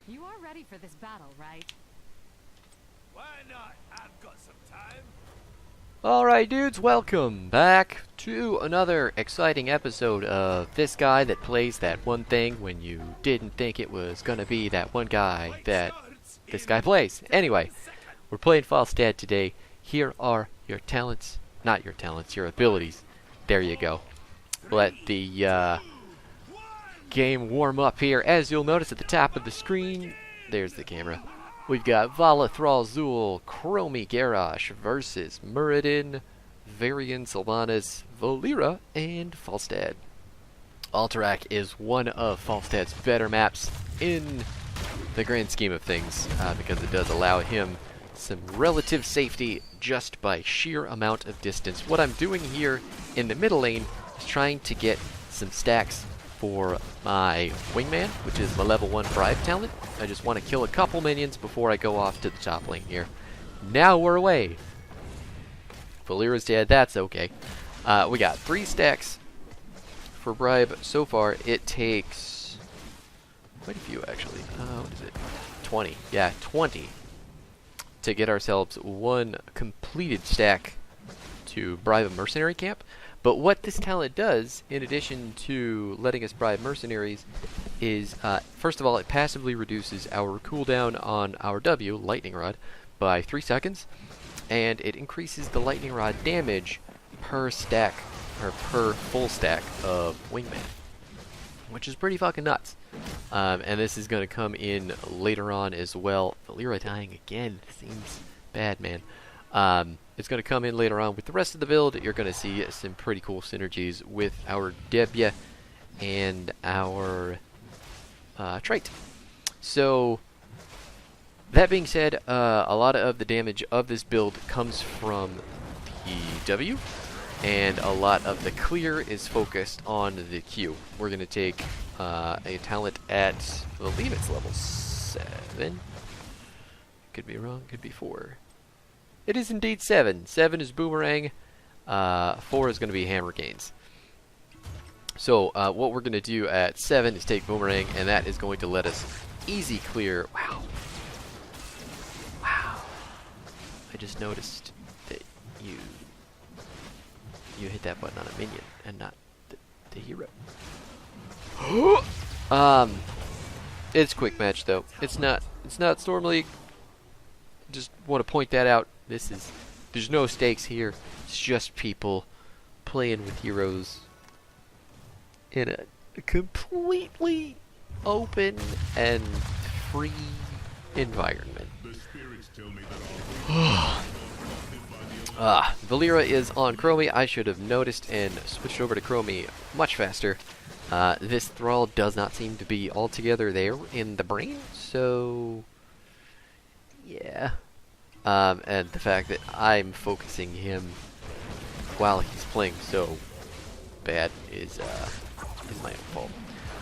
You are ready for this battle, right? Why not? I've got some time. Alright dudes, welcome back to another exciting episode of this guy that plays that one thing when you didn't think it was gonna be that one guy that this guy plays. Anyway, we're playing Falstad today. Here are your talents. Not your talents, your abilities. There you go. Let the game warm up here. As you'll notice at the top of the screen, there's the camera. We've got Vala Thralzul, Chromie Garrosh versus Muradin, Varian Sylvanas, Valera, and Falstad. Alterac is one of Falstad's better maps in the grand scheme of things, because it does allow him some relative safety just by sheer amount of distance. What I'm doing here in the middle lane is trying to get some stacks for my wingman, which is my level 1 bribe talent. I just want to kill a couple minions before I go off to the top lane here. Now we're away. Valera's dead, that's okay. We got 3 stacks for bribe so far. It takes quite a few actually. What is it? 20. Yeah, 20 to get ourselves 1 completed stack to bribe a mercenary camp. But what this talent does, in addition to letting us bribe mercenaries, is, first of all, it passively reduces our cooldown on our W, Lightning Rod, by 3 seconds, and it increases the Lightning Rod damage per stack, or per full stack of Wingman, which is pretty fucking nuts. And this is going to come in later on as well. Valera dying again seems bad, man. It's going to come in later on with the rest of the build. You're going to see some pretty cool synergies with our Debya and our trait. So, that being said, a lot of the damage of this build comes from the W, and a lot of the clear is focused on the Q. We're going to take a talent at, I believe it's level 7. Could be wrong, could be 4. It is indeed 7. 7 is Boomerang. 4 is going to be Hammer Gains. So what we're going to do at 7 is take Boomerang, and that is going to let us easy clear. Wow. Wow. I just noticed that you hit that button on a minion and not the hero. It's quick match though. It's not Storm League. Just want to point that out. There's no stakes here. It's just people playing with heroes in a completely open and free environment. Valera is on Chromie. I should have noticed and switched over to Chromie much faster. This Thrall does not seem to be altogether there in the brain, so yeah. And the fact that I'm focusing him while he's playing so bad is my own fault.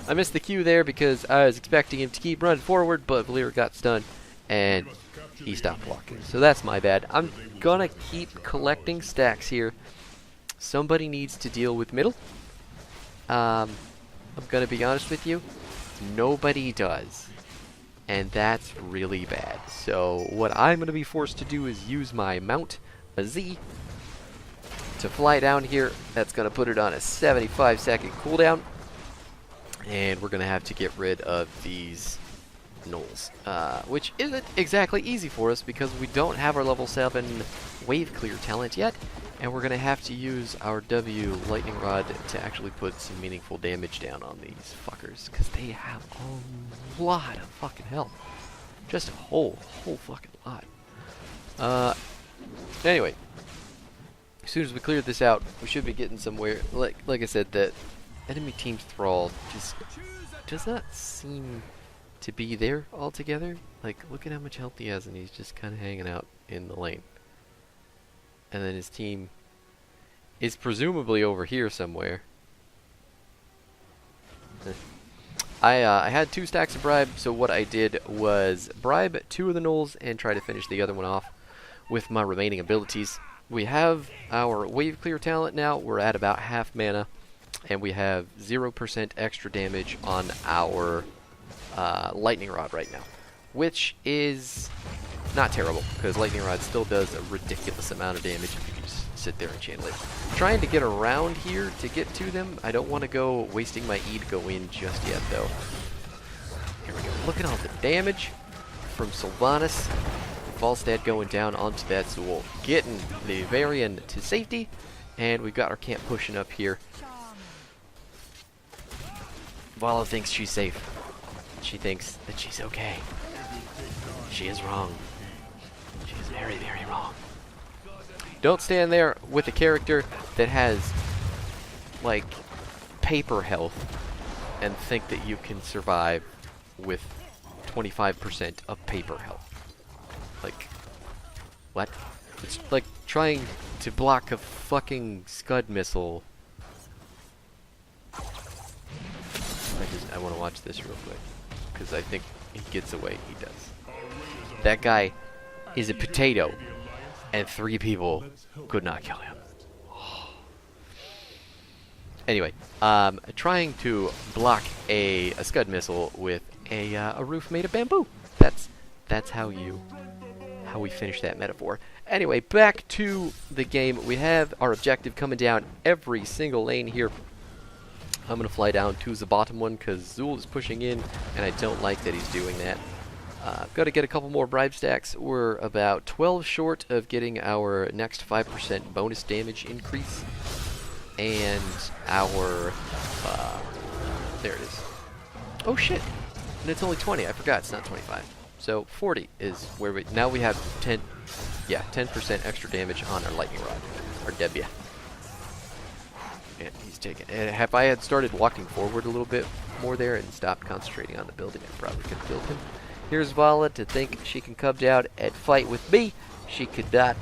I missed the Q there because I was expecting him to keep running forward, but Valera got stunned and he stopped blocking. So that's my bad. I'm gonna keep collecting stacks here. Somebody needs to deal with middle. I'm gonna be honest with you, nobody does. And that's really bad. So what I'm going to be forced to do is use my mount, a Z, to fly down here. That's going to put it on a 75-second cooldown. And we're going to have to get rid of these gnolls. Which isn't exactly easy for us because we don't have our level 7 wave clear talent yet. And we're going to have to use our W Lightning Rod to actually put some meaningful damage down on these fuckers. Because they have a lot of fucking health. Just a whole fucking lot. Anyway. As soon as we clear this out, we should be getting somewhere. Like I said, the enemy team's Thrall just does not seem to be there altogether. Like, look at how much health he has and he's just kind of hanging out in the lane. And then his team is presumably over here somewhere. I had 2 stacks of bribe, so what I did was bribe 2 of the gnolls and try to finish the other one off with my remaining abilities. We have our wave clear talent now. We're at about half mana, and we have 0% extra damage on our lightning rod right now, which is not terrible because lightning rod still does a ridiculous amount of damage if you can just sit there and channel it. Trying to get around here to get to them. I don't want to go wasting my E to go in just yet though. Here we go. Look at all the damage from Sylvanas. Falstad going down onto that Zool, getting the Varian to safety, and we've got our camp pushing up here. Vala thinks she's safe. She thinks that she's okay. She is wrong. She is very, very wrong. Don't stand there with a character that has, like, paper health and think that you can survive with 25% of paper health. Like, what? It's like trying to block a fucking Scud missile. I want to watch this real quick, because I think he gets away. He does. That guy is a potato, and 3 people could not kill him. Anyway, trying to block a Scud missile with a roof made of bamboo. That's how we finish that metaphor. Anyway, back to the game. We have our objective coming down every single lane here. I'm going to fly down to the bottom one because Zool is pushing in, and I don't like that he's doing that. I've got to get a couple more bribe stacks. We're about 12 short of getting our next 5% bonus damage increase. And our... there it is. Oh shit! And it's only 20. I forgot it's not 25. So 40 is where we... Now we have 10% extra damage on our lightning rod. Our W. And he's taken. And if I had started walking forward a little bit more there and stopped concentrating on the building, I probably could have killed him. Here's Vala to think she can come down and fight with me. She could not.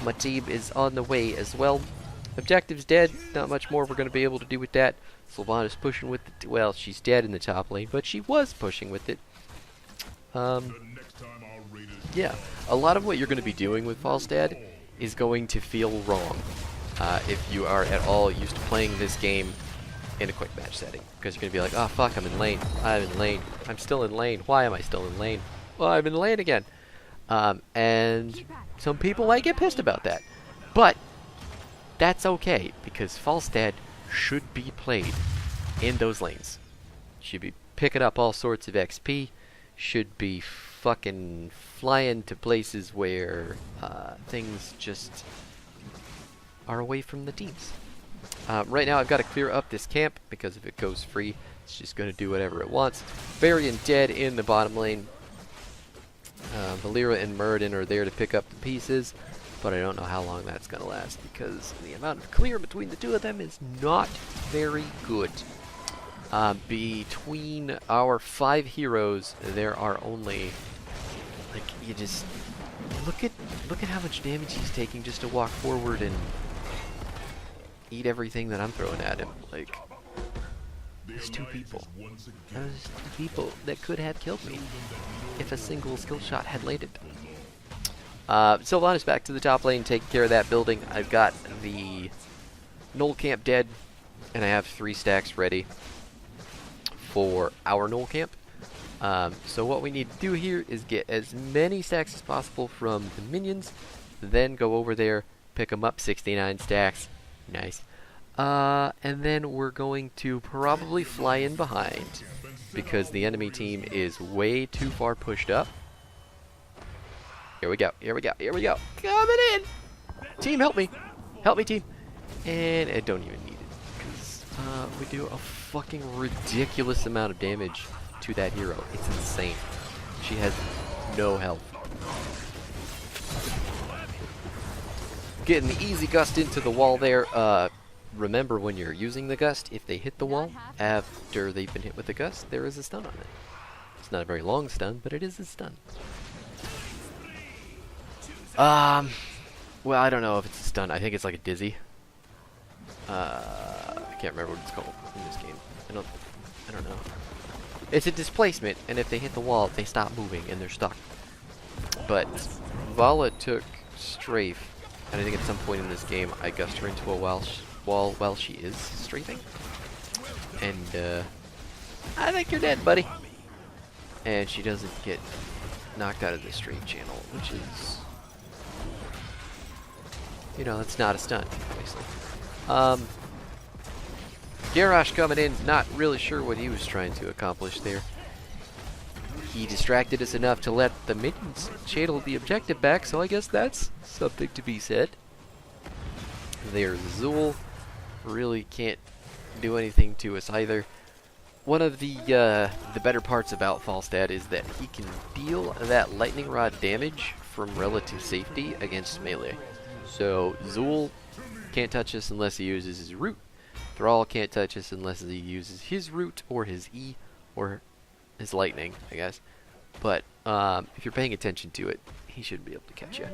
My team is on the way as well. Objective's dead. Not much more we're going to be able to do with that. Sylvana's pushing with it. Well, she's dead in the top lane, but she was pushing with it. Yeah, a lot of what you're going to be doing with Falstad is going to feel wrong if you are at all used to playing this game in a quick match setting. Because you're going to be like, oh fuck, I'm in lane. I'm in lane. I'm still in lane. Why am I still in lane? Well, I'm in lane again. And some people might get pissed about that. But that's okay, because Falstad should be played in those lanes. Should be picking up all sorts of XP. Should be fucking flying to places where things just are away from the teams. Right now I've got to clear up this camp, because if it goes free, it's just going to do whatever it wants. Varian dead in the bottom lane. Valera and Muradin are there to pick up the pieces, but I don't know how long that's going to last, because the amount of clear between the two of them is not very good. Between our 5 heroes, there are only, like, you just look at how much damage he's taking just to walk forward and eat everything that I'm throwing at him. Like, there's 2 people. There's 2 people that could have killed me if a single skill shot had landed. Sylvanas back to the top lane, taking care of that building. I've got the Knoll camp dead, and I have 3 stacks ready for our Knoll camp. So what we need to do here is get as many stacks as possible from the minions, then go over there, pick them up, 69 stacks. Nice. And then we're going to probably fly in behind, because the enemy team is way too far pushed up. Here we go, here we go, here we go. Coming in! Team, help me! Help me, team! And I don't even need it, because we do a fucking ridiculous amount of damage to that hero. It's insane. She has no health. Getting the easy gust into the wall there. Remember, when you're using the gust, if they hit the wall after they've been hit with the gust, there is a stun on it. It's not a very long stun, but it is a stun. Well, I don't know if it's a stun. I think it's like a dizzy. I can't remember what it's called in this game. I don't know. It's a displacement, and if they hit the wall, they stop moving and they're stuck. But Vala took strafe, and I think at some point in this game I gusted her into a wall while she is strafing. And I think you're dead, buddy. and she doesn't get knocked out of the straight channel, which is, you know, that's not a stunt, obviously. Garrosh coming in, not really sure what he was trying to accomplish there. He distracted us enough to let the minions channel the objective back, so I guess that's something to be said. There's Zool. Really can't do anything to us either. One of the better parts about Falstad is that he can deal that lightning rod damage from relative safety against melee. So Zool can't touch us unless he uses his root. Thrall can't touch us unless he uses his root or his E or his lightning, I guess. But if you're paying attention to it, he should be able to catch you.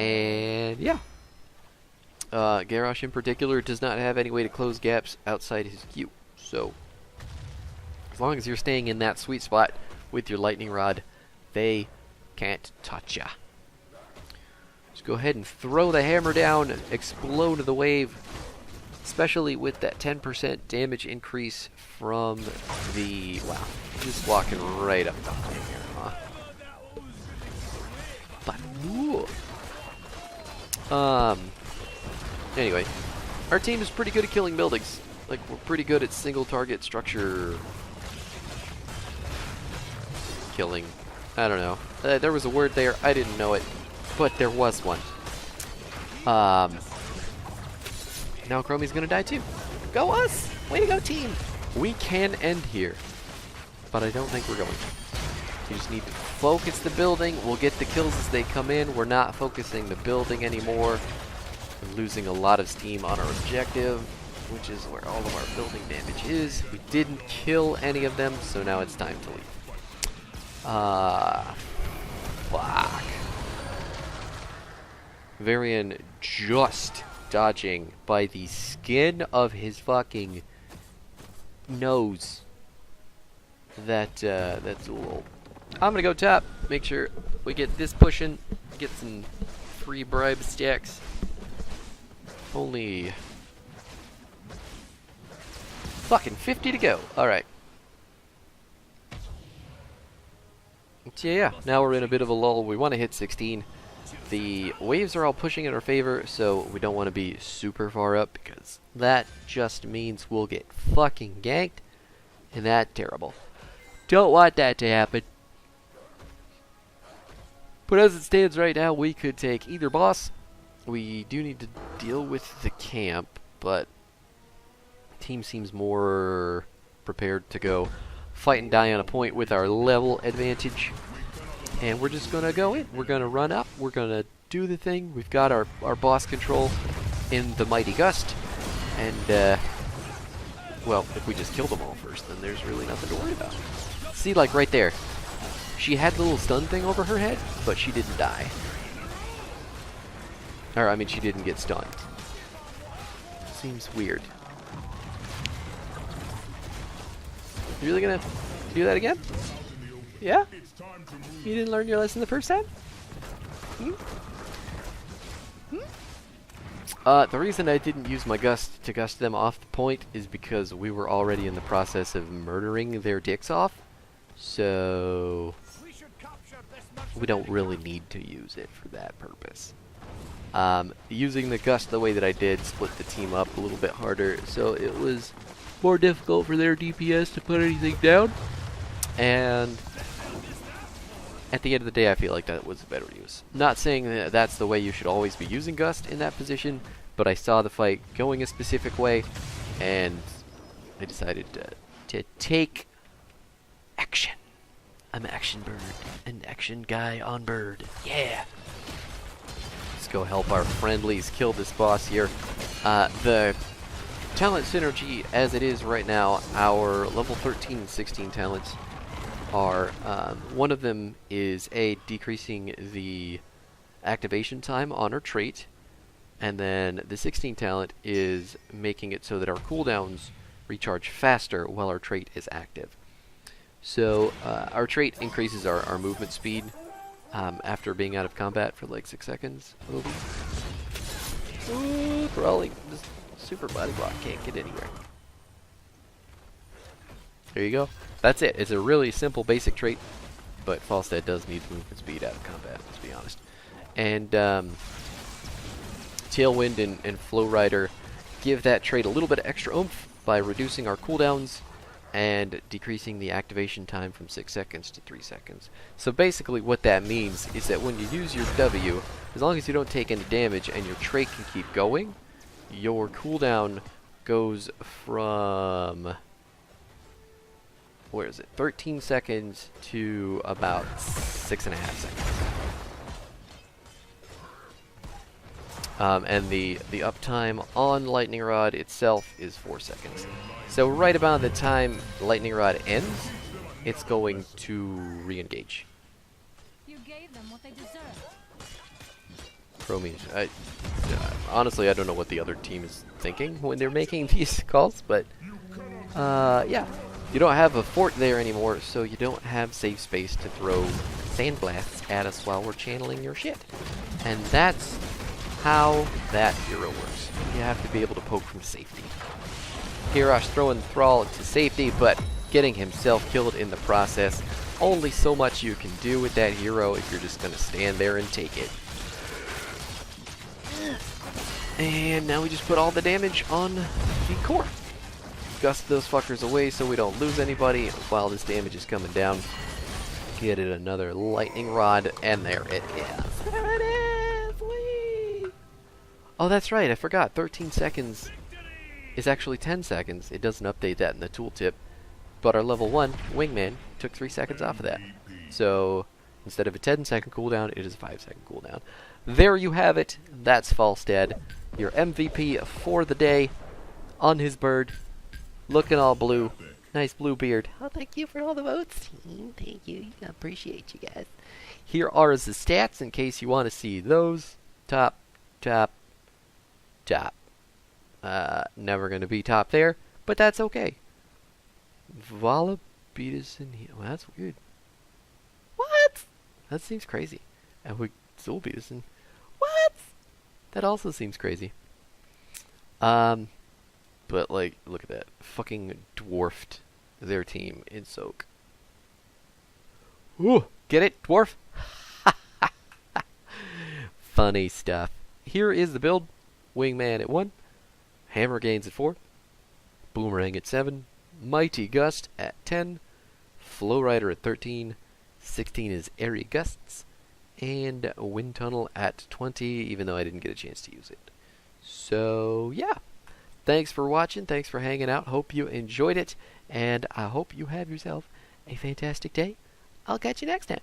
And yeah. Garrosh in particular does not have any way to close gaps outside his Q. So as long as you're staying in that sweet spot with your lightning rod, they can't touch ya. Just go ahead and throw the hammer down, explode the wave, especially with that 10% damage increase from the... Wow, just walking right up behind here, huh? But, anyway, our team is pretty good at killing buildings. Like, we're pretty good at single target structure killing. I don't know. There was a word there. I didn't know it, but there was one. Now Chromie's gonna die too. Go us! Way to go, team! We can end here, but I don't think we're going to. You just need to focus the building. We'll get the kills as they come in. We're not focusing the building anymore. We're losing a lot of steam on our objective, which is where all of our building damage is. We didn't kill any of them, so now it's time to leave. Fuck. Varian just dodging by the skin of his fucking nose. That's a little... I'm gonna go top, make sure we get this pushing, get some free bribe stacks. Only fucking 50 to go. Alright. Yeah, now we're in a bit of a lull. We want to hit 16. The waves are all pushing in our favor, so we don't want to be super far up because that just means we'll get fucking ganked, and that's terrible. Don't want that to happen. But as it stands right now, we could take either boss. We do need to deal with the camp, but the team seems more prepared to go fight and die on a point with our level advantage. And we're just going to go in. We're going to run up. We're going to do the thing. We've got our boss control in the Mighty Gust. And, well, if we just kill them all first, then there's really nothing to worry about. See, like right there. She had the little stun thing over her head, but she didn't die. Or, I mean, she didn't get stunned. Seems weird. You really gonna do that again? Yeah? You didn't learn your lesson the first time? The reason I didn't use my gust to gust them off the point is because we were already in the process of murdering their dicks off. So we don't really need to use it for that purpose. Using the gust the way that I did split the team up a little bit harder, so it was more difficult for their DPS to put anything down. And at the end of the day, I feel like that was a better use. Not saying that that's the way you should always be using Gust in that position, but I saw the fight going a specific way, and I decided to take action. I'm Action Bird, an action guy on bird. Yeah! Let's go help our friendlies kill this boss here. The talent synergy as it is right now, our level 13 and 16 talents are, one of them is decreasing the activation time on our trait, and then the 16 talent is making it so that our cooldowns recharge faster while our trait is active. So our trait increases our movement speed after being out of combat for like 6 seconds. Ooh, brawling. This super body block can't get anywhere. There you go. That's it. It's a really simple basic trait, but Falstad does need movement speed out of combat, let's be honest. And Tailwind and Flow Rider give that trait a little bit of extra oomph by reducing our cooldowns and decreasing the activation time from 6 seconds to 3 seconds. So basically what that means is that when you use your W, as long as you don't take any damage and your trait can keep going, your cooldown goes from, where is it, 13 seconds to about 6.5 seconds. And the uptime on Lightning Rod itself is 4 seconds. So right about the time Lightning Rod ends, it's going to re-engage. You gave them what they deserved. Chromium. Honestly, I don't know what the other team is thinking when they're making these calls, but yeah. You don't have a fort there anymore, so you don't have safe space to throw sandblasts at us while we're channeling your shit. And that's how that hero works. You have to be able to poke from safety. Hirosh throwing Thrall to safety, but getting himself killed in the process. Only so much you can do with that hero if you're just going to stand there and take it. And now we just put all the damage on the core. Gust those fuckers away so we don't lose anybody while this damage is coming down. Get it another lightning rod, and there it is. There it is! Whee! Oh, that's right, I forgot. 13 seconds is actually 10 seconds. It doesn't update that in the tooltip. But our level 1, Wingman, took 3 seconds off of that. So, instead of a 10-second cooldown, it is a 5-second cooldown. There you have it. That's Falstad, your MVP for the day, on his bird, looking all blue. Nice blue beard. Oh, thank you for all the votes. Thank you. I appreciate you guys. Here are his stats in case you want to see those. Top, top, top. Never going to be top there, but that's okay. Vala beat us in here. Well, that's weird. What? That seems crazy. And we still beat us in. What? That also seems crazy. But like, look at that. Fucking dwarfed their team in Soak. Ooh, get it, dwarf? Funny stuff. Here is the build. Wingman at 1. Hammer Gains at 4. Boomerang at 7. Mighty Gust at 10. Flow Rider at 13. 16 is Airy Gusts. And Wind Tunnel at 20, even though I didn't get a chance to use it. So, yeah. Thanks for watching. Thanks for hanging out. Hope you enjoyed it. And I hope you have yourself a fantastic day. I'll catch you next time.